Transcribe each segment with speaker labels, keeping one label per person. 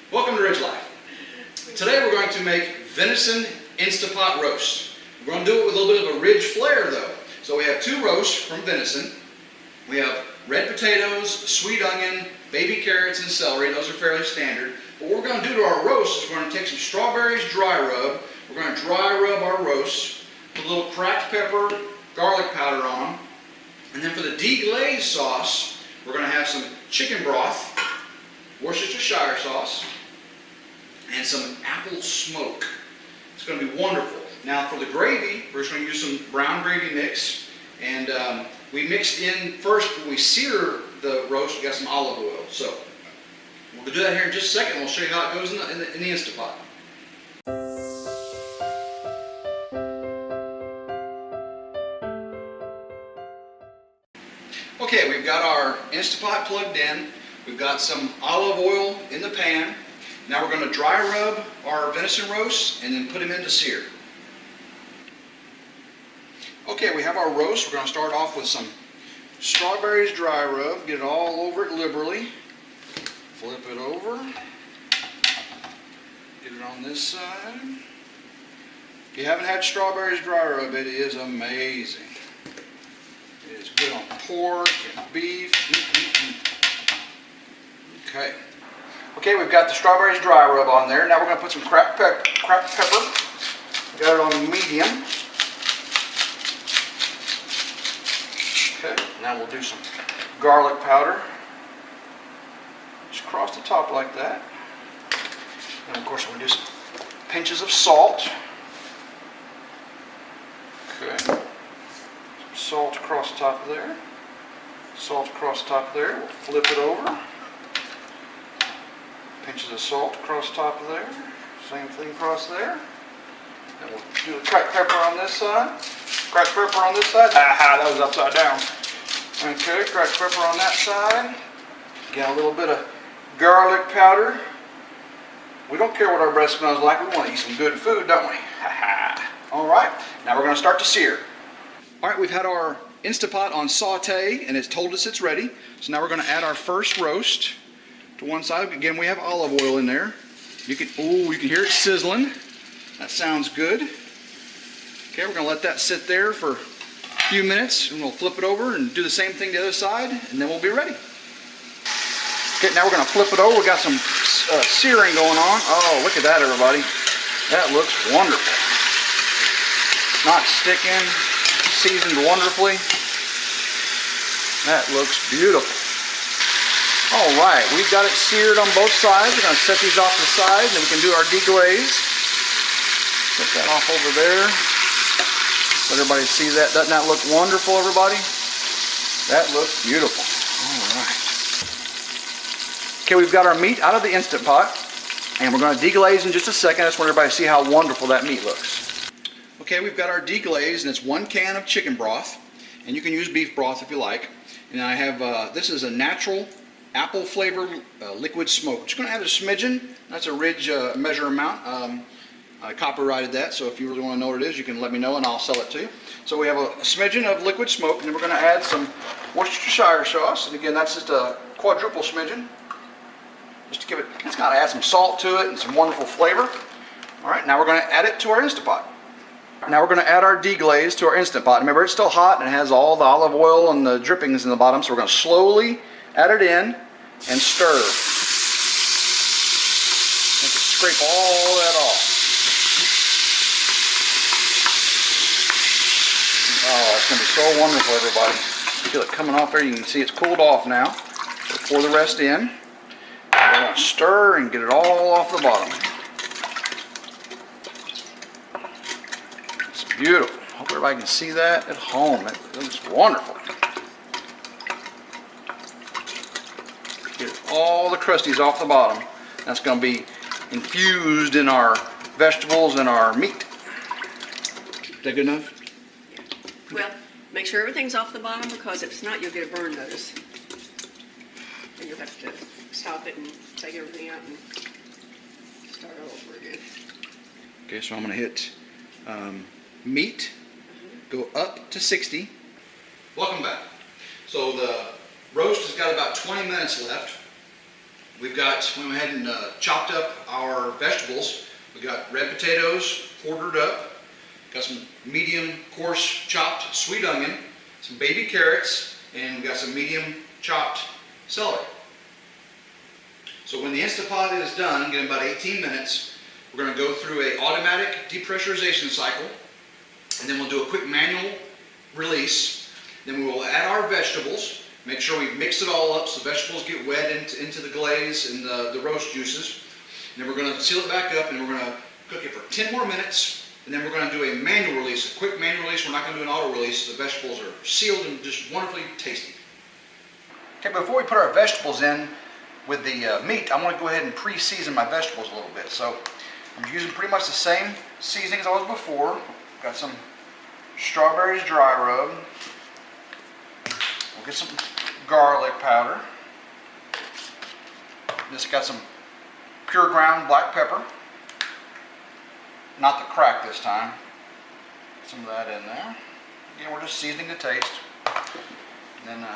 Speaker 1: Welcome to RidgeLife. Today we're going to make venison Instant Pot roast. We're going to do it with a little bit of a ridge flair though. So we have two roasts from venison. We have red potatoes, sweet onion, baby carrots, and celery. Those are fairly standard. But what we're going to do to our roast is we're going to take some strawberries dry rub. We're going to dry rub our roast, put a little cracked pepper, garlic powder on them. And then for the deglaze sauce, we're going to have some chicken broth, Worcestershire sauce, and some apple smoke. It's going to be wonderful. Now for the gravy, we're just going to use some brown gravy mix. And we mixed in first, when we sear the roast, we got some olive oil. So we'll do that here in just a second. We'll show you how it goes in the Instant Pot. Okay, we've got our Instant Pot plugged in. We've got some olive oil in the pan. Now we're going to dry rub our venison roast and then put them into sear. Okay, we have our roast. We're going to start off with some strawberries dry rub. Get it all over it liberally. Flip it over. Get it on this side. If you haven't had strawberries dry rub, it is amazing. It is good on pork and beef. Okay. Okay, we've got the strawberries dry rub on there. Now we're going to put some cracked pepper. Got it on medium. Okay, now we'll do some garlic powder. Just across the top like that. And of course we'll do some pinches of salt. Okay. Some salt across the top of there. Salt across the top of there. We'll flip it over. Pinches of salt across the top of there. Same thing across there. And we'll do the cracked pepper on this side. Cracked pepper on this side. Aha, that was upside down. Okay, cracked pepper on that side. Get a little bit of garlic powder. We don't care what our breath smells like. We want to eat some good food, don't we? Haha. All right, now we're going to start to sear. All right, we've had our Instant Pot on saute, and it's told us it's ready. So now we're going to add our first roast to one side. Again, we have olive oil in there. You can hear it sizzling. That sounds good. Okay, we're going to let that sit there for a few minutes, and we'll flip it over and do the same thing to the other side, and then we'll be ready. Okay, now we're going to flip it over. We got some searing going on. Oh, look at that, everybody. That looks wonderful. Not sticking, seasoned wonderfully. That looks beautiful. All right, we've got it seared on both sides. We're going to set these off to the side, and then we can do our deglaze. Set that off over there. Let everybody see that. Doesn't that look wonderful, everybody? That looks beautiful. All right. Okay, we've got our meat out of the Instant Pot, and we're going to deglaze in just a second. I just want everybody to see how wonderful that meat looks. Okay, we've got our deglaze, and it's 1 can of chicken broth, and you can use beef broth if you like. And I have, this is a natural apple flavored liquid smoke. Just going to add a smidgen. That's a Ridge measure amount. I copyrighted that, so if you really want to know what it is, you can let me know and I'll sell it to you. So we have a smidgen of liquid smoke, and then we're going to add some Worcestershire sauce. And again, that's just a quadruple smidgen. Just to give it, it's got to add some salt to it and some wonderful flavor. All right, now we're going to add it to our Instant Pot. Now we're going to add our deglaze to our Instant Pot. Remember, it's still hot and it has all the olive oil and the drippings in the bottom, so we're going to slowly add it in and stir. Scrape all that off. Oh, it's going to be so wonderful, everybody. You feel it coming off there. You can see it's cooled off now. We'll pour the rest in. We're going to stir and get it all off the bottom. It's beautiful. Hope everybody can see that at home. It looks wonderful. Get all the crusties off the bottom. That's going to be infused in our vegetables and our meat. Is that good enough?
Speaker 2: Well, make sure everything's off the bottom, because if it's not, you'll get a burn notice. And you'll have to stop it and take everything out and start all over again.
Speaker 1: Okay, so I'm going to hit meat, go up to 60. Welcome back. So the roast has got about 20 minutes left. we went ahead and chopped up our vegetables. We got red potatoes quartered up, got some medium coarse chopped sweet onion, some baby carrots, and we got some medium chopped celery. So when the Instant Pot is done, in about 18 minutes, we're going to go through an automatic depressurization cycle, and then we'll do a quick manual release. Then we will add our vegetables, make sure we mix it all up so the vegetables get wet into the glaze and the roast juices. And then we're going to seal it back up, and we're going to cook it for 10 more minutes, and then we're going to do a manual release, a quick manual release. We're not going to do an auto release. The vegetables are sealed and just wonderfully tasty. Okay, before we put our vegetables in with the meat, I want to go ahead and pre-season my vegetables a little bit. So I'm using pretty much the same seasonings I was before. Got some strawberries dry rub. We'll get some garlic powder. Just got some pure ground black pepper. Not the crack this time. Some of that in there. Again, we're just seasoning to taste. And then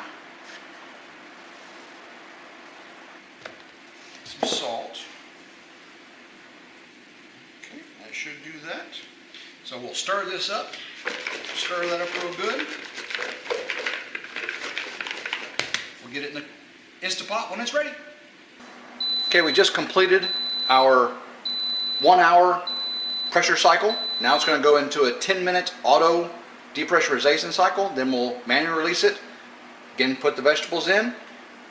Speaker 1: some salt. Okay, that should do that. So we'll stir this up. Stir that up real good. We'll get it in the Instant Pot when it's ready. Okay, we just completed our 1 hour pressure cycle. Now it's going to go into a 10-minute auto depressurization cycle. Then we'll manually release it. Again, put the vegetables in.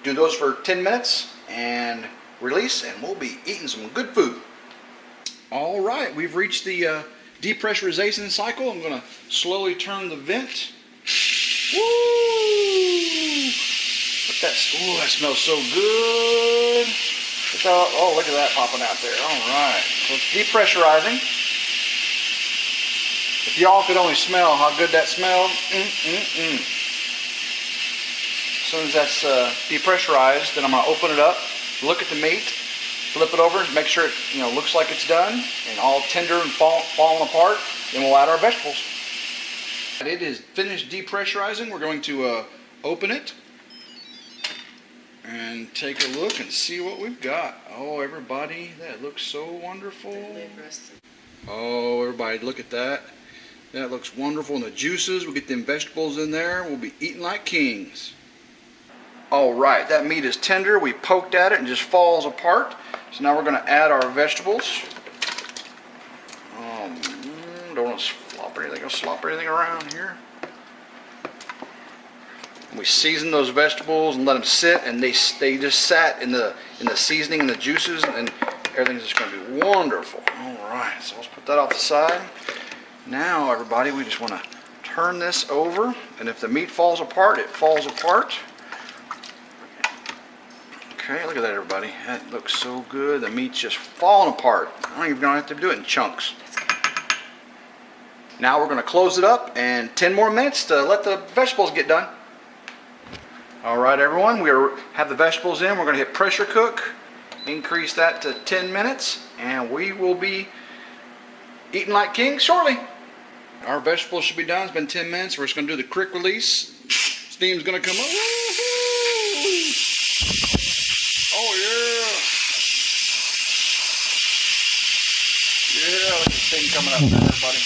Speaker 1: Do those for 10 minutes and release, and we'll be eating some good food. All right, we've reached the depressurization cycle. I'm going to slowly turn the vent. Woo! Ooh, that smells so good. Oh, look at that popping out there. All right, so it's depressurizing. If y'all could only smell how good that smells. As soon as that's depressurized, then I'm going to open it up, look at the meat, flip it over, make sure it looks like it's done and all tender and falling apart. Then we'll add our vegetables. It is finished depressurizing. We're going to open it and take a look and see what we've got. Oh, everybody, that looks so wonderful. Oh, everybody, look at that. That looks wonderful. And the juices, we'll get them vegetables in there. We'll be eating like kings. All right, that meat is tender. We poked at it and just falls apart. So now we're going to add our vegetables. Don't want to slop anything around here. And we season those vegetables and let them sit, and they just sat in the seasoning and the juices, and everything's just going to be wonderful. All right, so let's put that off the side. Now, everybody, we just want to turn this over, and if the meat falls apart, it falls apart. Okay, look at that, everybody. That looks so good. The meat's just falling apart. I don't even have to do it in chunks. Now we're going to close it up and 10 more minutes to let the vegetables get done. All right, everyone, we have the vegetables in. We're going to hit pressure cook, increase that to 10 minutes, and we will be eating like kings shortly. Our vegetables should be done. It's been 10 minutes. We're just going to do the quick release. Steam's going to come up. Oh, yeah. Yeah, look at the steam coming up there, everybody.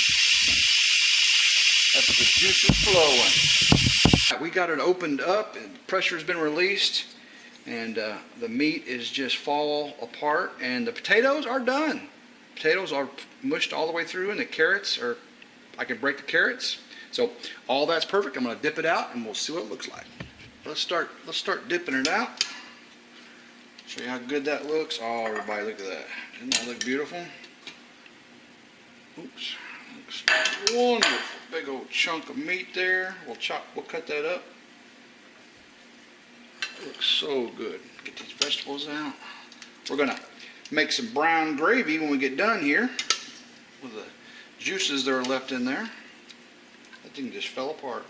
Speaker 1: That's the juices flowing. We got it opened up, and pressure's been released, and the meat is just fall apart, and the potatoes are done. Potatoes are mushed all the way through, and the carrots are, I can break the carrots. So all that's perfect. I'm going to dip it out, and we'll see what it looks like. Let's start dipping it out. Show you how good that looks. Oh, everybody, look at that. Doesn't that look beautiful? Oops. Looks wonderful. Big old chunk of meat there. We'll cut that up. It looks so good. Get these vegetables out. We're going to make some brown gravy when we get done here with the juices that are left in there. That thing just fell apart.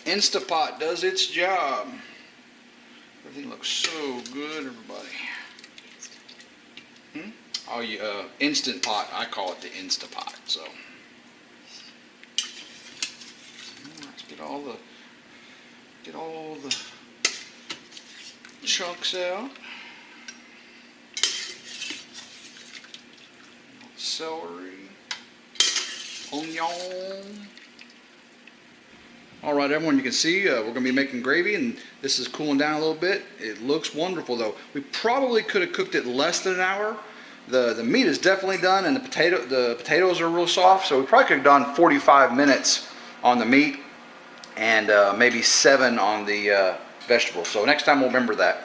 Speaker 1: Instant Pot does its job. Everything looks so good, everybody. Oh, yeah, Instant Pot. I call it the Instant Pot. So let's get all the chunks out. Celery. Onion. All right, everyone, you can see we're going to be making gravy, and this is cooling down a little bit. It looks wonderful, though. We probably could have cooked it less than an hour. The meat is definitely done, and the potatoes are real soft, so we probably could have done 45 minutes on the meat and maybe 7 on the vegetables. So next time we'll remember that.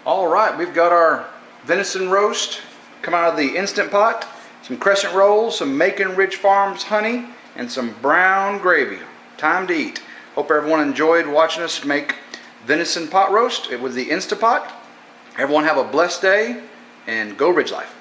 Speaker 1: All right, we've got our venison roast come out of the Instant Pot, some crescent rolls, some Macon Ridge Farms honey, and some brown gravy. Time to eat. Hope everyone enjoyed watching us make venison pot roast with the Instant Pot. Everyone have a blessed day and go Ridge Life.